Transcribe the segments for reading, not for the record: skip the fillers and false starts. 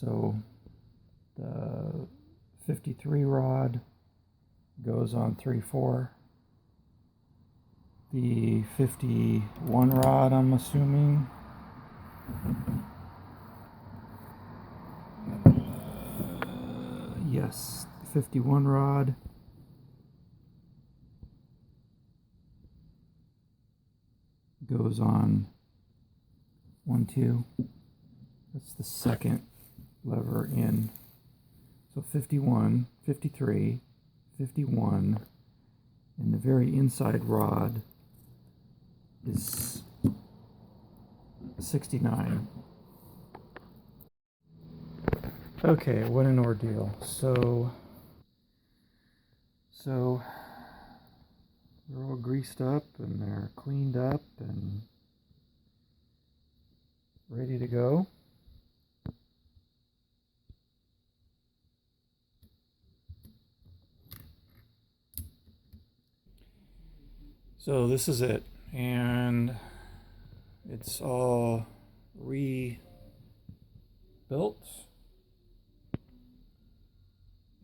So the 53 rod goes on 3/4. The 51 rod, I'm assuming, yes, 51 rod goes on 1/2. That's the second lever in. So 51, 53, 51, and the very inside rod is 69. Okay, what an ordeal. So they're all greased up and they're cleaned up and ready to go. So this is it, and it's all rebuilt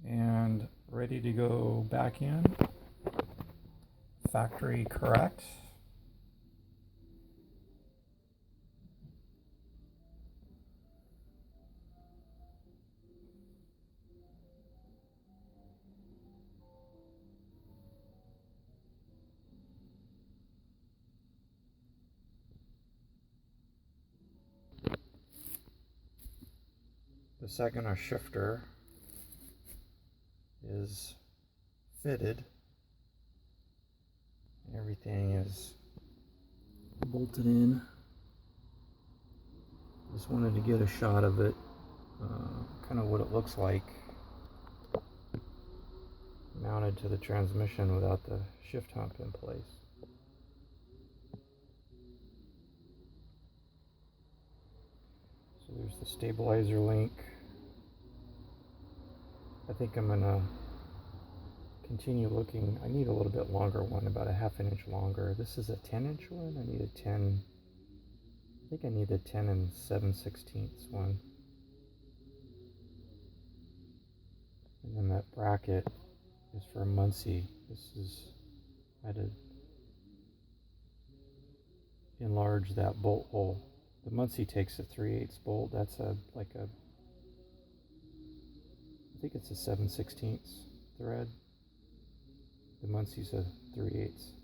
and ready to go back in, factory correct. The Saginaw shifter is fitted. Everything is bolted in. Just wanted to get a shot of it, kind of what it looks like mounted to the transmission without the shift hump in place. So there's the stabilizer link. I think I'm gonna continue looking. I need a little bit longer one, about a ½ inch longer. This is a 10-inch one. I need a 10. I think I need a 10 and 7/16 one. And then that bracket is for a Muncie. I had to enlarge that bolt hole. The Muncie takes a 3/8 bolt. That's I think it's a 7/16 thread. The Muncie's a 3/8.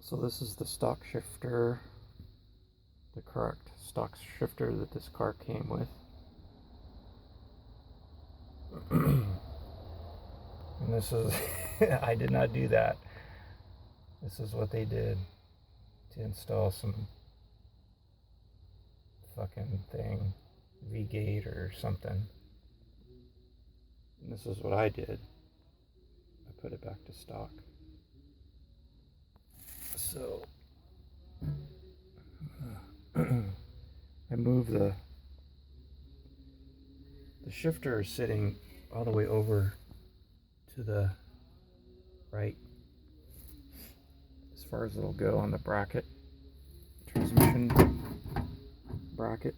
So this is the stock shifter, the correct stock shifter that this car came with. And this is, I did not do that. This is what they did to install some fucking thing, V-gate or something. And this is what I did. I put it back to stock. So I moved the shifter is sitting all the way over to the right as far as it'll go on the bracket, transmission bracket,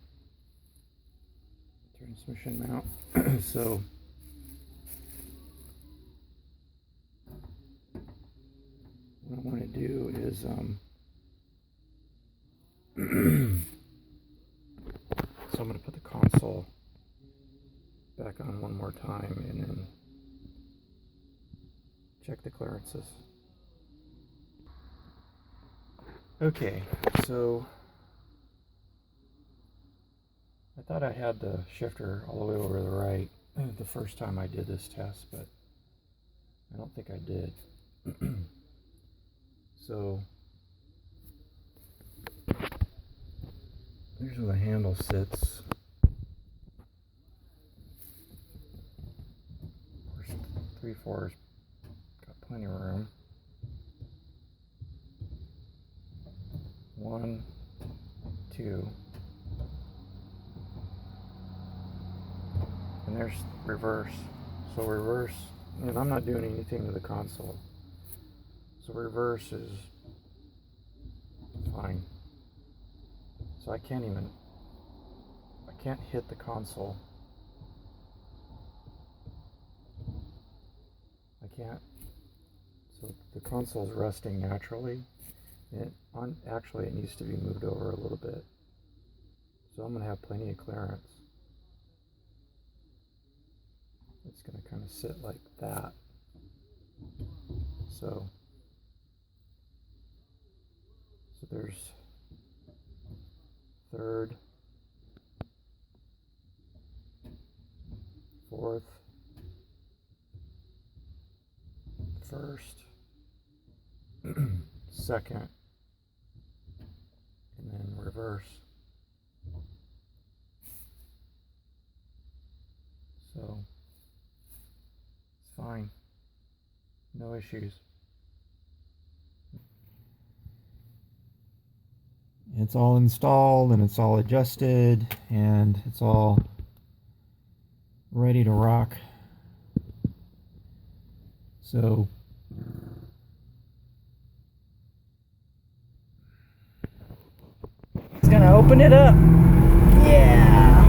transmission mount. So what I want to do is so I'm going to put the console back on one more time and then check the clearances. Okay, so I thought I had the shifter all the way over to the right the first time I did this test, but I don't think I did. So here's where the handle sits. 3/4's got plenty of room. 1, 2, and there's reverse. So reverse, and I'm not doing anything to the console. So reverse is fine. So I can't even can't hit the console. I can't. So the console's resting naturally. Actually, it needs to be moved over a little bit. So I'm going to have plenty of clearance. It's going to kind of sit like that. So there's third, fourth, first, second, and then reverse. So it's fine, no issues. It's all installed and it's all adjusted and it's all ready to rock. So it's gonna open it up. Yeah.